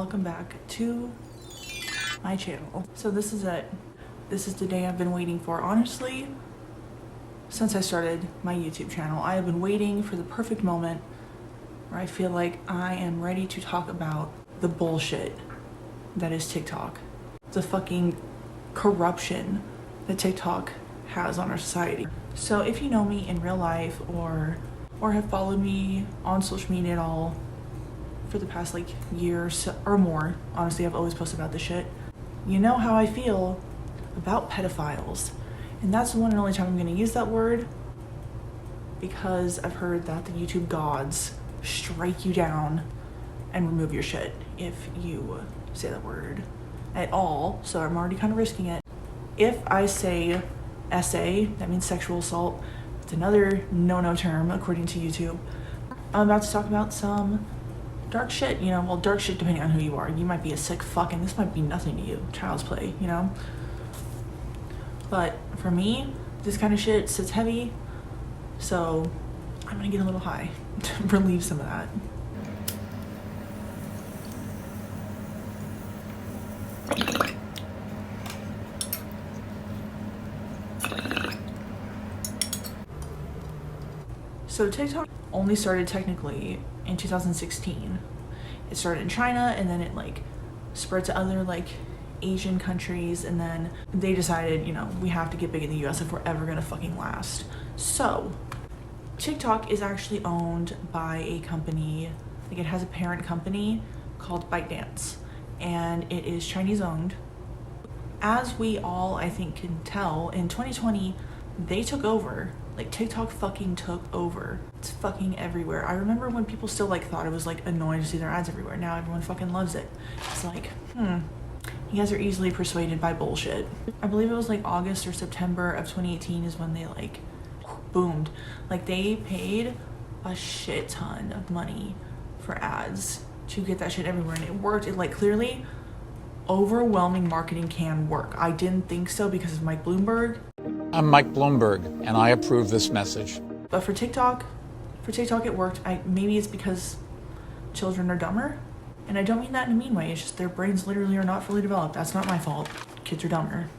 welcome back to my channel. So this is it. This is the day I've been waiting for. Honestly, since I started my YouTube channel, I have been waiting for the perfect moment where I feel like I am ready to talk about the bullshit that is TikTok. The fucking corruption that TikTok has on our society. So if you know me in real life or have followed me on social media at all for the past like year or more, honestly, I've always posted about this shit. You know how I feel about pedophiles. And that's the one and only time I'm gonna use that word, because I've heard that the YouTube gods strike you down and remove your shit if you say that word at all. So I'm already kind of risking it. If I say SA, that means sexual assault. It's another no-no term according to YouTube. I'm about to talk about some dark shit, you know, well, dark shit depending on who you are. You might be a sick fuck and this might be nothing to you, child's play, you know? But for me, this kind of shit sits heavy, so I'm gonna get a little high to relieve some of that. So TikTok only started technically in 2016. It started in China and then it like spread to other like Asian countries, and then they decided, you know, we have to get big in the US if we're ever gonna fucking last. So TikTok is actually owned by a company, like it has a parent company called ByteDance, and it is Chinese owned. As we all, I think, can tell, in 2020, they took over. Like TikTok fucking took over. It's fucking everywhere. I remember when people still like thought it was like annoying to see their ads everywhere. Now everyone fucking loves it. It's like, you guys are easily persuaded by bullshit. I believe it was like August or September of 2018 is when they like boomed. Like they paid a shit ton of money for ads to get that shit everywhere, and it worked. It like clearly overwhelming marketing can work. I didn't think so because of Mike Bloomberg. I'm Mike Bloomberg, and I approve this message. But for TikTok it worked. Maybe it's because children are dumber. And I don't mean that in a mean way. It's just their brains literally are not fully developed. That's not my fault. Kids are dumber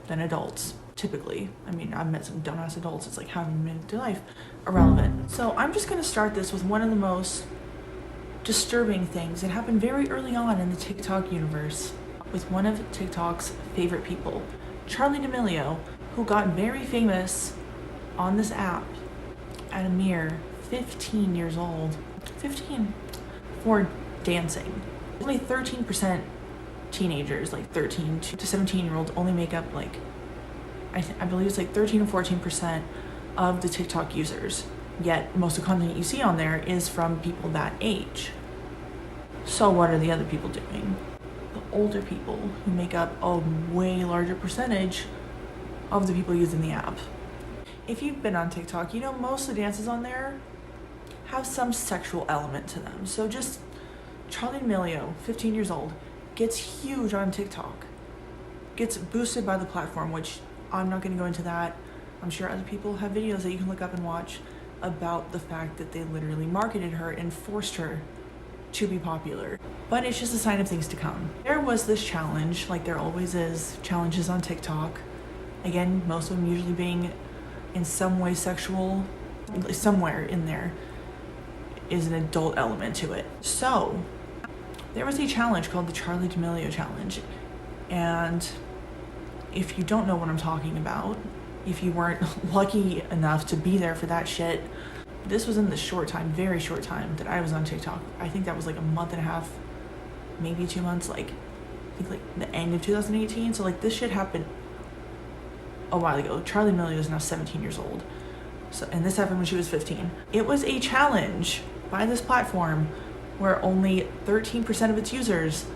than adults, typically. I mean, I've met some dumbass adults. It's like, how have you made it through life? Irrelevant. So I'm just going to start this with one of the most disturbing things that happened very early on in the TikTok universe with one of TikTok's favorite people, Charli D'Amelio, who got very famous on this app at a mere 15 years old. 15 for dancing. Only 13% teenagers, like 13 to 17-year-olds, only make up like, I believe it's like 13 or 14% of the TikTok users. Yet most of the content you see on there is from people that age. So what are the other people doing? The older people, who make up a way larger percentage of the people using the app. If you've been on TikTok, you know most of the dances on there have some sexual element to them. So just Charli D'Amelio, 15 years old, gets huge on TikTok, gets boosted by the platform, which I'm not going to go into that. I'm sure other people have videos that you can look up and watch about the fact that they literally marketed her and forced her to be popular. But it's just a sign of things to come. There was this challenge, like there always is challenges on TikTok. Again, most of them usually being in some way sexual. Somewhere in there is an adult element to it. So there was a challenge called the Charli D'Amelio challenge, and if you don't know what I'm talking about, if you weren't lucky enough to be there for that shit, this was in the short time, very short time that I was on TikTok. I think that was like a month and a half, maybe 2 months, like I think like the end of 2018. So like this shit happened a while ago. Charli D'Amelio is now 17 years old. So, and this happened when she was 15. It was a challenge by this platform where only 13% of its users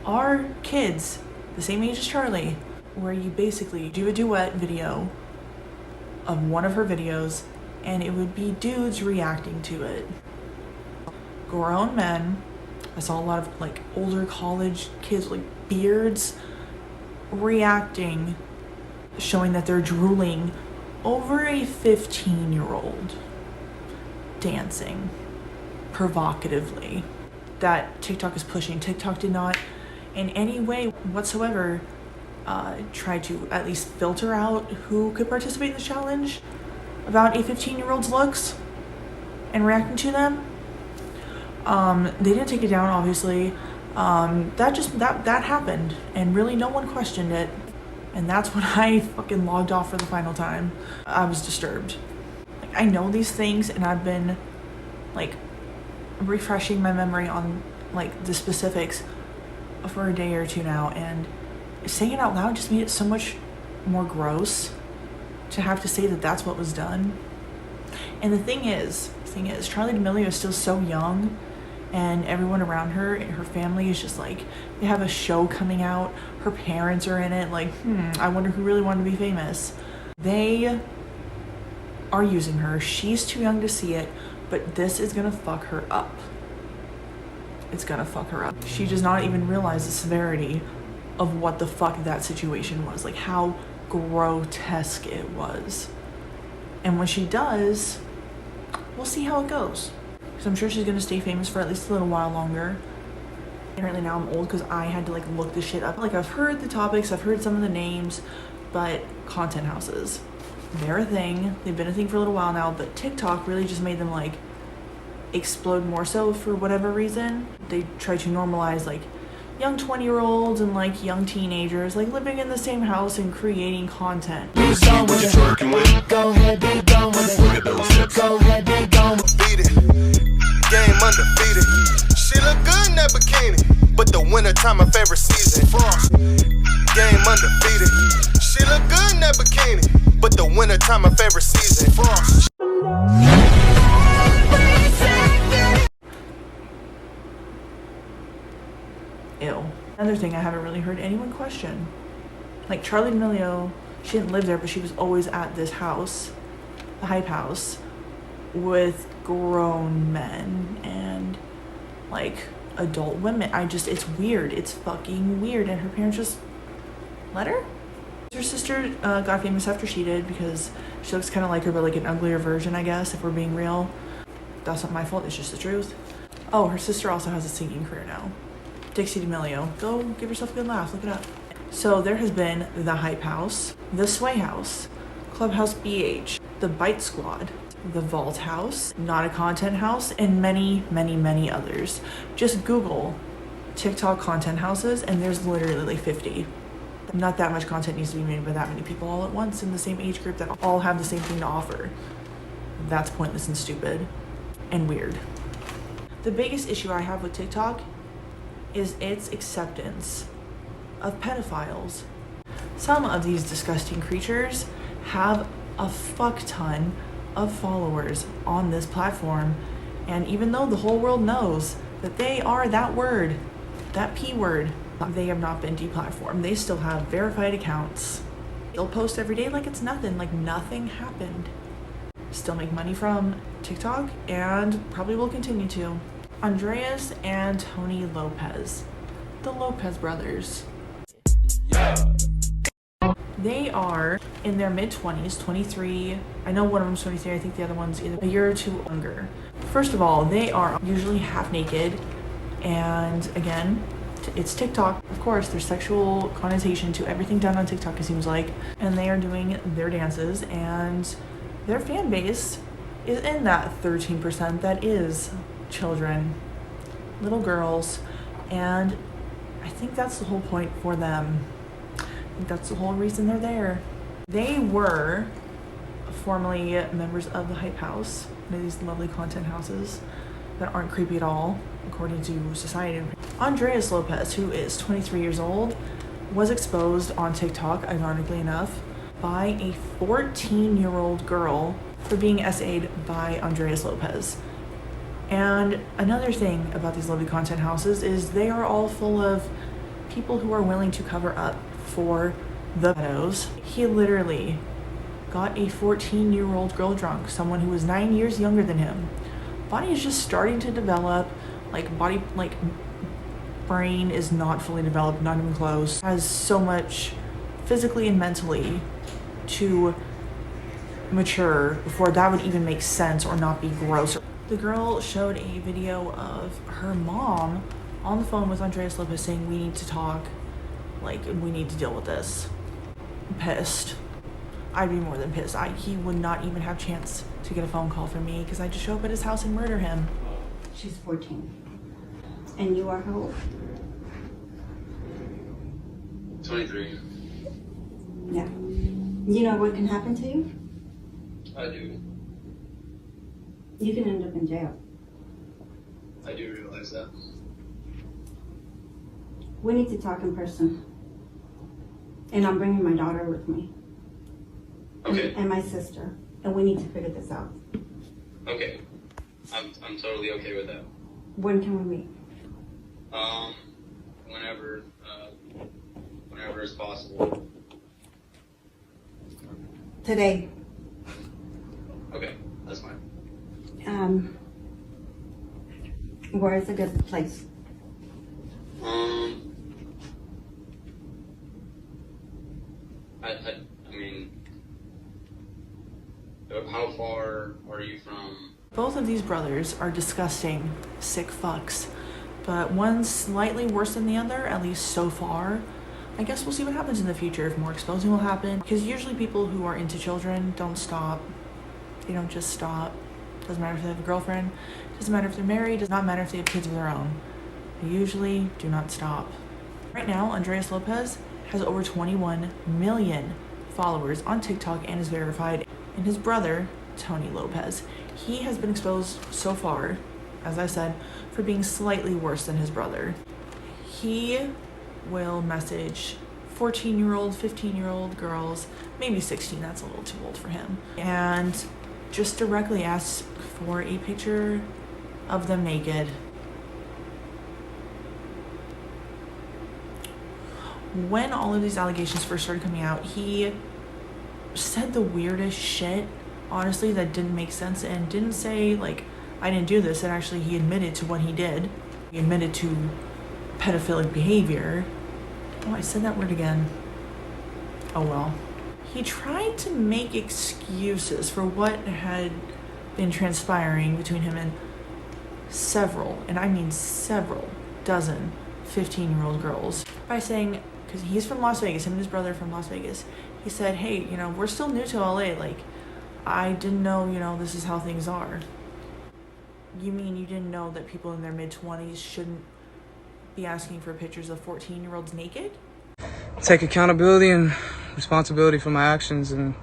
are kids the same age as Charli, where you basically do a duet video of one of her videos and it would be dudes reacting to it. Grown men. I saw a lot of like older college kids with like beards reacting, showing that they're drooling over a 15-year-old dancing provocatively. that TikTok is pushing. TikTok did not in any way whatsoever try to at least filter out who could participate in the challenge about a 15-year-old's looks and reacting to them. They didn't take it down, obviously. That happened, and really no one questioned it. And that's when I fucking logged off for the final time. I was disturbed. Like, I know these things, and I've been like refreshing my memory on like the specifics for a day or two now, and saying it out loud just made it so much more gross to have to say that that's what was done. And the thing is, Charli D'Amelio is still so young, and everyone around her and her family is just like, they have a show coming out, her parents are in it, like, I wonder who really wanted to be famous. They are using her. She's too young to see it, but this is gonna fuck her up. It's gonna fuck her up. She does not even realize the severity of what the fuck that situation was, like how grotesque it was. And when she does, we'll see how it goes. Because I'm sure she's gonna stay famous for at least a little while longer. Apparently now I'm old because I had to like look this shit up. Like, I've heard the topics, I've heard some of the names, but content houses, they're a thing. They've been a thing for a little while now, but TikTok really just made them like explode more so for whatever reason. They try to normalize like young 20-year-olds and like young teenagers like living in the same house and creating content. Go ahead, be gone with it. Look at those hips. Go ahead, be gone. Beat it. Game undefeated. She look good in that bikini, but the winter time my favorite season. Frost. Game undefeated. She look good in that bikini, but the winter time my favorite season. Frost. Ew. Another thing I haven't really heard anyone question. Like, Charli D'Amelio, she didn't live there, but she was always at this house, the Hype House, with grown men and like adult women. It's weird. It's fucking weird. And her parents just let her. Her sister got famous after she did because she looks kind of like her, but like an uglier version, I guess, if we're being real. That's not my fault. It's just the truth. Oh, her sister also has a singing career now. Dixie D'Amelio. Go give yourself a good laugh. Look it up. So there has been the Hype House, the Sway House, Clubhouse BH, the Bite Squad, the Vault House, Not a Content House, and many, many, many others. Just Google TikTok content houses and there's literally like 50. Not that much content needs to be made by that many people all at once in the same age group that all have the same thing to offer. That's pointless and stupid and weird. The biggest issue I have with TikTok is its acceptance of pedophiles. Some of these disgusting creatures have a fuck ton of followers on this platform, and even though the whole world knows that they are that word, that P word, they have not been deplatformed. They still have verified accounts. They'll post every day like it's nothing, like nothing happened. Still make money from TikTok and probably will continue to. Andreas and Tony Lopez, the Lopez brothers. Yeah. They are in their mid-20s, 23. I know one of them's 23, I think the other one's either a year or two younger. First of all, they are usually half naked, and again, it's TikTok. Of course, there's sexual connotation to everything done on TikTok, it seems like, and they are doing their dances, and their fan base is in that 13% that is children, little girls, and I think that's the whole point for them. I think that's the whole reason they're there. They were formerly members of the Hype House, one of these lovely content houses that aren't creepy at all, according to society. Andreas Lopez, who is 23 years old, was exposed on TikTok, ironically enough, by a 14-year-old girl for being SA'd by Andreas Lopez. And another thing about these lovely content houses is they are all full of people who are willing to cover up for the pedos. He literally got a 14-year-old girl drunk, someone who was 9 years younger than him. Body is just starting to develop, brain is not fully developed, not even close. Has so much physically and mentally to mature before that would even make sense or not be gross. The girl showed a video of her mom on the phone with Andres Lopez saying, we need to talk, like, we need to deal with this. I'm pissed. I'd be more than pissed. He would not even have a chance to get a phone call from me because I'd just show up at his house and murder him. She's 14. And you are how old? 23. Yeah. You know what can happen to you? I do. You can end up in jail. I do realize that. We need to talk in person. And I'm bringing my daughter with me. Okay. And my sister. And we need to figure this out. Okay. I'm totally okay with that. When can we meet? Whenever is possible. Today. Okay, that's fine. Where is a good place? I mean, how far are you from? Both of these brothers are disgusting, sick fucks, but one's slightly worse than the other, at least so far. I guess we'll see what happens in the future, if more exposing will happen, because usually people who are into children don't stop. They don't just stop. Doesn't matter if they have a girlfriend, doesn't matter if they're married, does not matter if they have kids of their own. They usually do not stop. Right now, Andres Lopez has over 21 million followers on TikTok and is verified. And his brother, Tony Lopez, he has been exposed so far, as I said, for being slightly worse than his brother. He will message 14-year-old, 15-year-old girls, maybe 16, that's a little too old for him, and just directly asks for a picture of them naked. When all of these allegations first started coming out, he said the weirdest shit, honestly, that didn't make sense, and didn't say, like, I didn't do this, and actually he admitted to what he did. He admitted to pedophilic behavior. Oh, I said that word again. Oh well. He tried to make excuses for what had been transpiring between him and several, and I mean several, dozen 15-year-old girls by saying, because he's from Las Vegas, him and his brother are from Las Vegas, he said, hey, you know, we're still new to LA, like, I didn't know, you know, this is how things are. You mean you didn't know that people in their mid-20s shouldn't be asking for pictures of 14-year-olds naked? Take accountability and responsibility for my actions and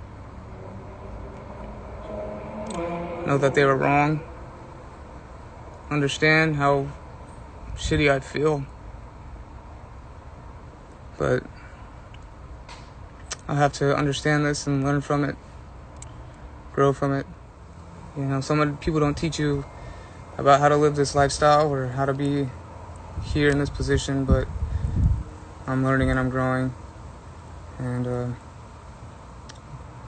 know that they were wrong. Understand how shitty I'd feel. But I have to understand this and learn from it, grow from it. You know, so many people don't teach you about how to live this lifestyle or how to be here in this position, but I'm learning and I'm growing, and I'm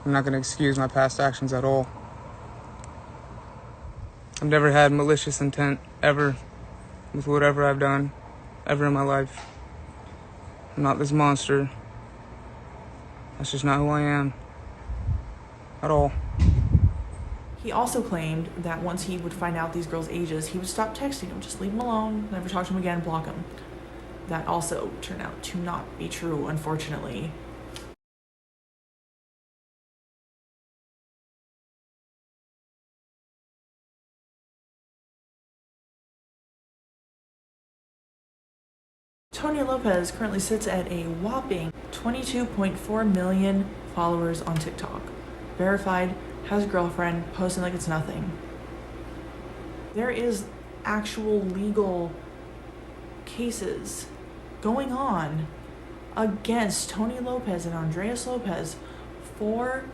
not going to excuse my past actions at all. I've never had malicious intent, ever, with whatever I've done, ever in my life. I'm not this monster. That's just not who I am, at all. He also claimed that once he would find out these girls' ages, he would stop texting them, just leave them alone, never talk to them again, block them. That also turned out to not be true, unfortunately. Tony Lopez currently sits at a whopping 22.4 million followers on TikTok. Verified, has a girlfriend, posting like it's nothing. There is actual legal cases going on against Tony Lopez and Andres Lopez for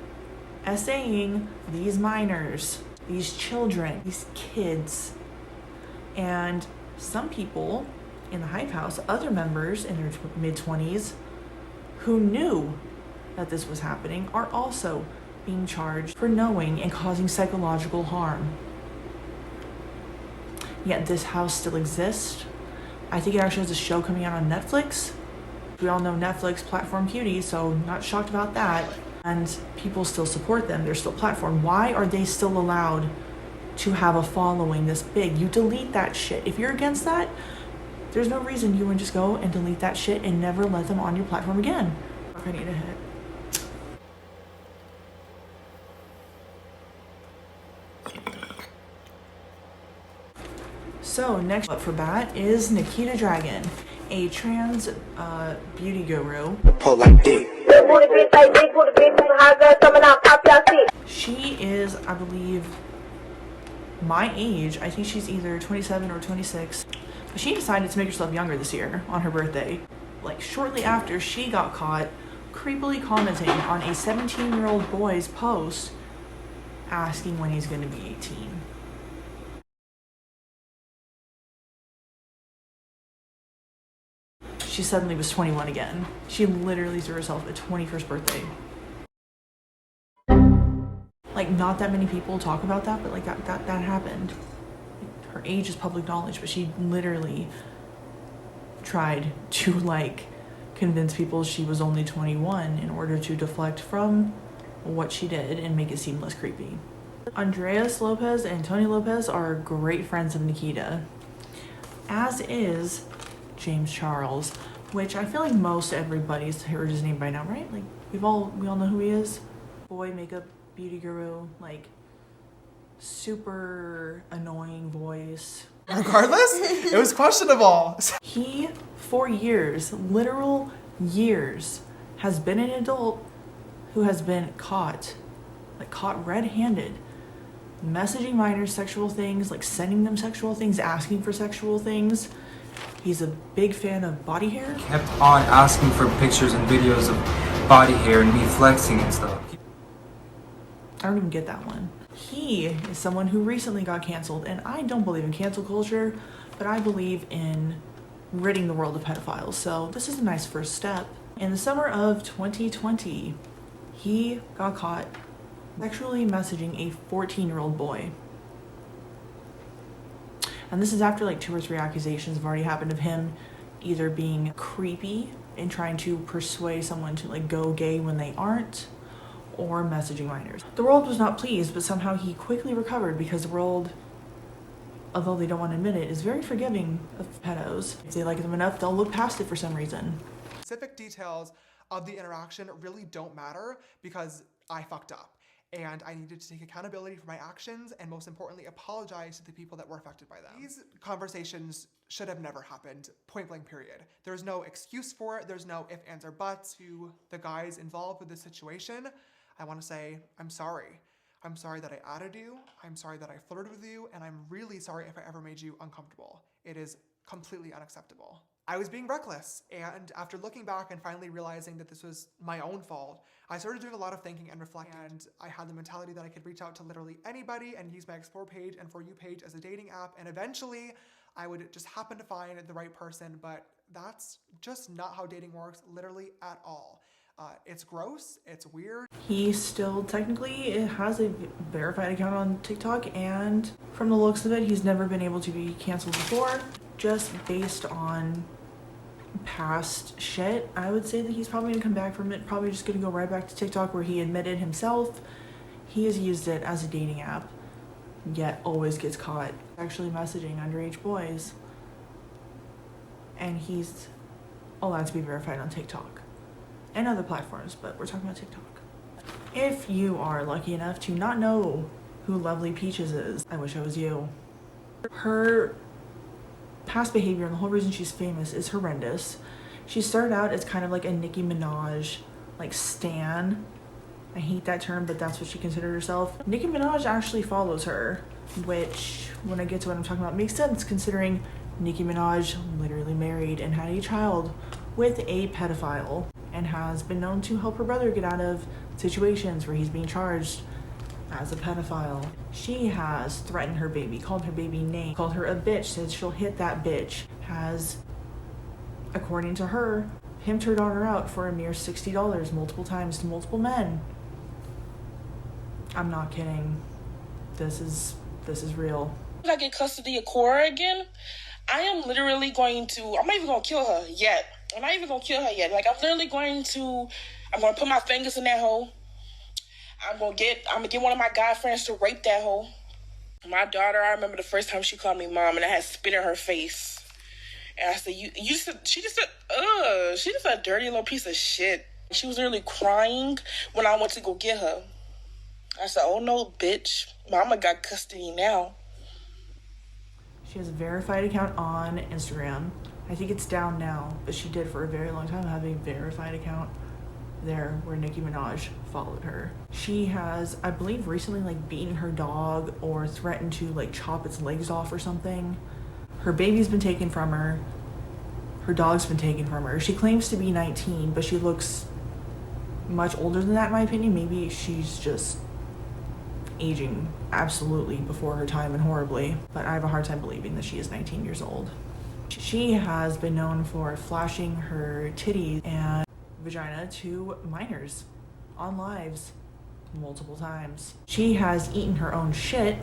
essaying these minors, these children, these kids. And some people in the Hype House, other members in their mid-20s who knew that this was happening, are also being charged for knowing and causing psychological harm. Yet this house still exists. I think it actually has a show coming out on Netflix. We all know Netflix platform cuties, so not shocked about that. And people still support them. They're still platform. Why are they still allowed to have a following this big. You delete that shit. If you're against that, there's no reason you would just go and delete that shit and never let them on your platform again. I need a hit. So next up for bat is Nikita Dragon, a trans beauty guru. Pull like dick. She is, I believe, my age. I think she's either 27 or 26. But she decided to make herself younger this year on her birthday. Like shortly after she got caught creepily commenting on a 17-year-old boy's post asking when he's going to be 18. She suddenly was 21 again. She literally threw herself a 21st birthday. Like, not that many people talk about that, but like that happened. Her age is public knowledge, but she literally tried to like convince people she was only 21 in order to deflect from what she did and make it seem less creepy. Andreas Lopez and Tony Lopez are great friends of Nikita, as is James Charles, which I feel like most everybody's heard his name by now, right? Like we all know who he is. Boy makeup beauty guru, like super annoying voice. Regardless, it was questionable. He, for years, literal years, has been an adult who has been caught red-handed, messaging minors sexual things, like sending them sexual things, asking for sexual things. He's a big fan of body hair. Kept on asking for pictures and videos of body hair and me flexing and stuff. I don't even get that one. He is someone who recently got canceled, and I don't believe in cancel culture, but I believe in ridding the world of pedophiles, so this is a nice first step. In the summer of 2020, he got caught sexually messaging a 14-year-old boy. And this is after like 2 or 3 accusations have already happened of him either being creepy and trying to persuade someone to like go gay when they aren't, or messaging minors. The world was not pleased, but somehow he quickly recovered because the world, although they don't want to admit it, is very forgiving of pedos. If they like them enough, they'll look past it for some reason. Specific details of the interaction really don't matter because I fucked up. And I needed to take accountability for my actions and most importantly, apologize to the people that were affected by them. These conversations should have never happened, point blank period. There's no excuse for it. There's no ifs, ands, or buts. To the guys involved with this situation, I want to say, I'm sorry. I'm sorry that I added you. I'm sorry that I flirted with you. And I'm really sorry if I ever made you uncomfortable. It is completely unacceptable. I was being reckless, and after looking back and finally realizing that this was my own fault, I started doing a lot of thinking and reflecting, and I had the mentality that I could reach out to literally anybody and use my Explore page and For You page as a dating app, and eventually I would just happen to find the right person, but that's just not how dating works, literally at all. It's gross, it's weird. He still technically has a verified account on TikTok, and from the looks of it, he's never been able to be canceled before. Just based on past shit, I would say that he's probably gonna come back from it, probably just gonna go right back to TikTok, where he admitted himself he has used it as a dating app, yet always gets caught actually messaging underage boys. And he's allowed to be verified on TikTok and other platforms, but we're talking about TikTok. If you are lucky enough to not know who Lovely Peaches is, I wish I was you. Her past behavior and the whole reason she's famous is horrendous. She started out as kind of like a Nicki Minaj, like stan. I hate that term, but that's what she considered herself. Nicki Minaj actually follows her, which, when I get to what I'm talking about, makes sense considering Nicki Minaj literally married and had a child with a pedophile and has been known to help her brother get out of situations where he's being charged as a pedophile. She has threatened her baby, called her baby names, called her a bitch, said she'll hit that bitch, has, according to her, pimped her daughter out for a mere $60 multiple times to multiple men. I'm not kidding. This is real. If I get custody of Cora again, I am literally going to, I'm not even going to kill her yet. I'm not even going to kill her yet. Like, I'm going to put my fingers in that hole. I'm gonna get one of my guy friends to rape that hoe. My daughter, I remember the first time she called me mom and I had spit in her face. And I said, she just a dirty little piece of shit. She was literally crying when I went to go get her. I said, oh no, bitch. Mama got custody now. She has a verified account on Instagram. I think it's down now, but she did for a very long time have a verified account there where Nicki Minaj followed her. She has, I believe, recently like beaten her dog or threatened to like chop its legs off or something. Her baby's been taken from her. Her dog's been taken from her. She claims to be 19, but she looks much older than that in my opinion. Maybe she's just aging absolutely before her time and horribly, but I have a hard time believing that she is 19 years old. She has been known for flashing her titties and vagina to minors on lives multiple times. She has eaten her own shit.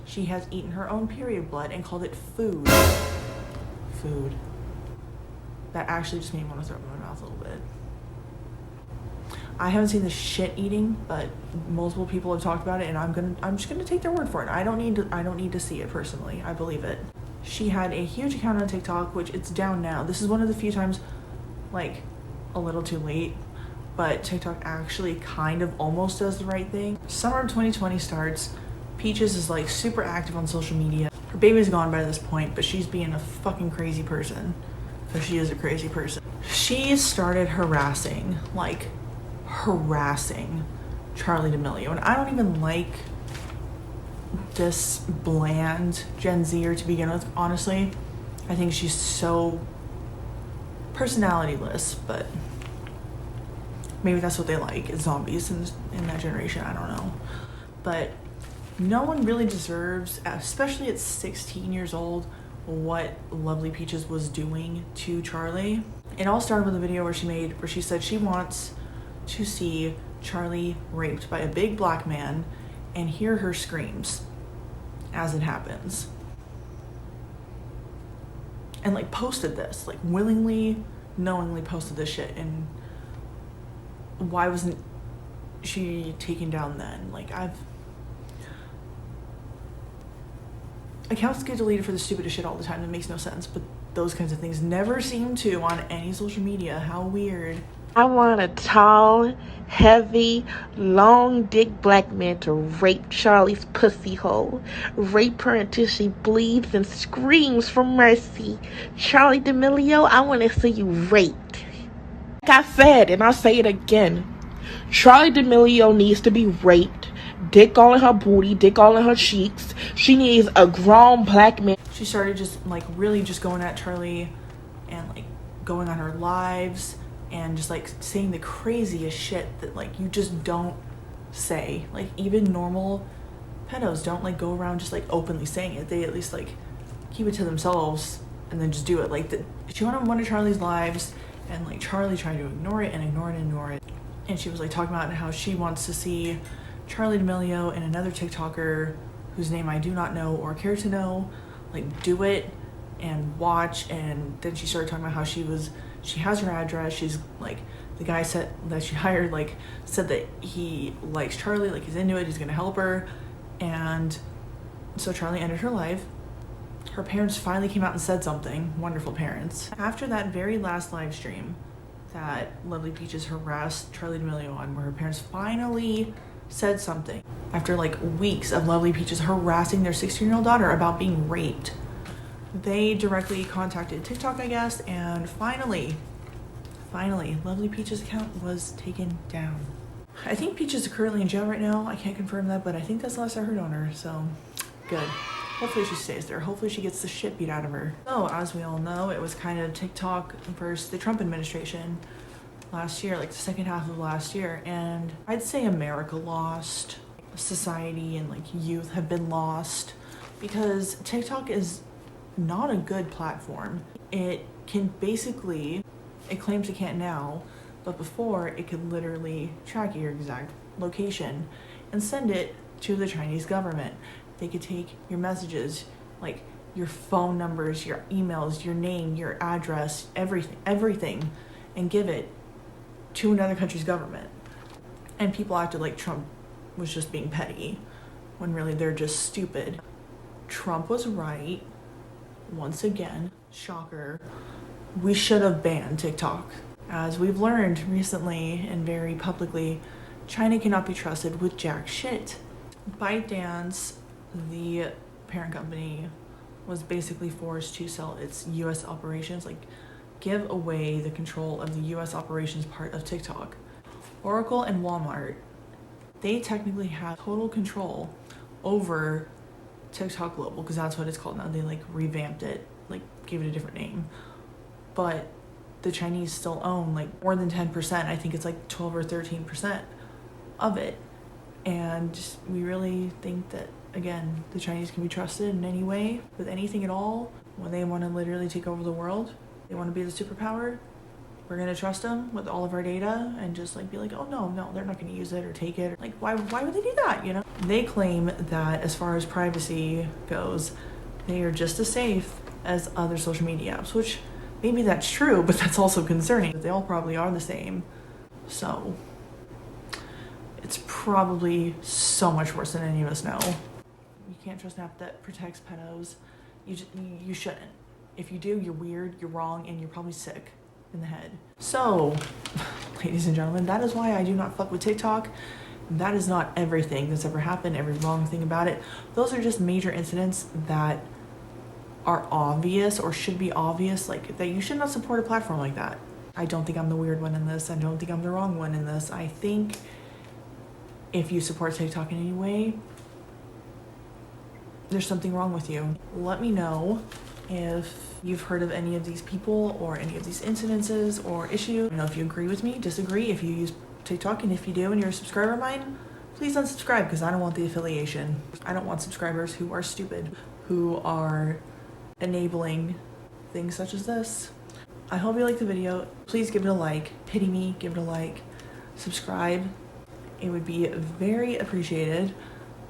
She has eaten her own period blood and called it food. Food. That actually just made me want to throw up in my mouth a little bit. I haven't seen the shit eating, but multiple people have talked about it, and I'm just gonna take their word for it. I don't need to see it personally. I believe it. She had a huge account on TikTok, which it's down now. This is one of the few times, like, a little too late, but TikTok actually kind of almost does the right thing. Summer of 2020 starts. Peaches is like super active on social media. Her baby's gone by this point, but she's being a fucking crazy person. Because she is a crazy person. She started harassing Charli D'Amelio, and I don't even like this bland Gen Zer to begin with, honestly. I think she's so personalityless, but maybe that's what they like, is zombies in that generation, I don't know. But no one really deserves, especially at 16 years old, what Lovely Peaches was doing to Charli. It all started with a video where she said she wants to see Charli raped by a big black man and hear her screams as it happens. And like posted this, like willingly, knowingly posted this shit. And why wasn't she taken down then? Like, accounts get deleted for the stupidest shit all the time. That makes no sense, but those kinds of things never seem to on any social media. How weird. I want a tall, heavy, long dick black man to rape Charli's pussy hole. Rape her until she bleeds and screams for mercy. Charli D'Amelio, I want to see you raped. Like I said, and I'll say it again, Charli D'Amelio needs to be raped. Dick all in her booty, dick all in her cheeks. She needs a grown black man. She started just like really just going at Charli and like going on her lives and just like saying the craziest shit that like you just don't say. Like even normal pedos don't like go around just like openly saying it. They at least like keep it to themselves and then just do it. Like she went on one of Charli's lives and like Charli tried to ignore it and ignore it and ignore it. And she was like talking about how she wants to see Charli D'Amelio and another TikToker whose name I do not know or care to know, like do it and watch. And then she started talking about how she has her address. She's like, the guy said that she hired like said that he likes Charli, like he's into it, he's gonna help her. And so Charli ended her life. Her parents finally came out and said something. Wonderful parents. After that very last live stream that Lovely Peaches harassed Charli D'Amelio on, where her parents finally said something after like weeks of Lovely Peaches harassing their 16-year-old daughter about being raped, they directly contacted TikTok, I guess, and finally Lovely Peaches' account was taken down. I think Peaches is currently in jail right now. I can't confirm that, but I think that's the last I heard on her, so good. Hopefully she stays there. Hopefully she gets the shit beat out of her. So as we all know, it was kind of TikTok versus the Trump administration last year, like the second half of last year, and I'd say America lost, society and like youth have been lost, because TikTok is not a good platform. It can basically, it claims it can't now, but before it could literally track your exact location and send it to the Chinese government. They could take your messages, like your phone numbers, your emails, your name, your address, everything, and give it to another country's government. And people acted like Trump was just being petty. when really they're just stupid. Trump was right. Once again, shocker. We should have banned TikTok. As we've learned recently and very publicly, China cannot be trusted with jack shit. ByteDance, the parent company, was basically forced to sell its US operations, like give away the control of the US operations part of TikTok. Oracle and Walmart, they technically have total control over TikTok Global, because that's what it's called now. They like revamped it, like gave it a different name. But the Chinese still own like more than 10%. I think it's like 12 or 13% of it. And we really think that, again, the Chinese can be trusted in any way with anything at all. When they want to literally take over the world, they want to be the superpower, we're going to trust them with all of our data and just like be like, oh no, they're not going to use it or take it. Like, why would they do that, you know? They claim that as far as privacy goes, they are just as safe as other social media apps, which maybe that's true, but that's also concerning. They all probably are the same. So it's probably so much worse than any of us know. You can't trust an app that protects pedos. You shouldn't. If you do, you're weird, you're wrong, and you're probably sick in the head. So, ladies and gentlemen, that is why I do not fuck with TikTok. That is not everything that's ever happened, every wrong thing about it. Those are just major incidents that are obvious or should be obvious, like that you should not support a platform like that. I don't think I'm the weird one in this. I don't think I'm the wrong one in this. I think if you support TikTok in any way, there's something wrong with you. Let me know if you've heard of any of these people or any of these incidences or issues. You know, if you agree with me, disagree, if you use TikTok, and if you do and you're a subscriber of mine, please unsubscribe, because I don't want the affiliation. I don't want subscribers who are stupid, who are enabling things such as this. I hope you liked the video. Please give it a like. Pity me, give it a like. Subscribe. It would be very appreciated,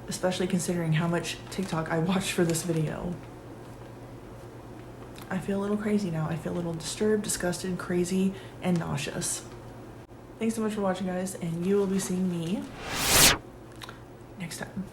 especially considering how much TikTok I watched for this video. I feel a little crazy now. I feel a little disturbed, disgusted, crazy, and nauseous. Thanks so much for watching, guys, and you will be seeing me next time.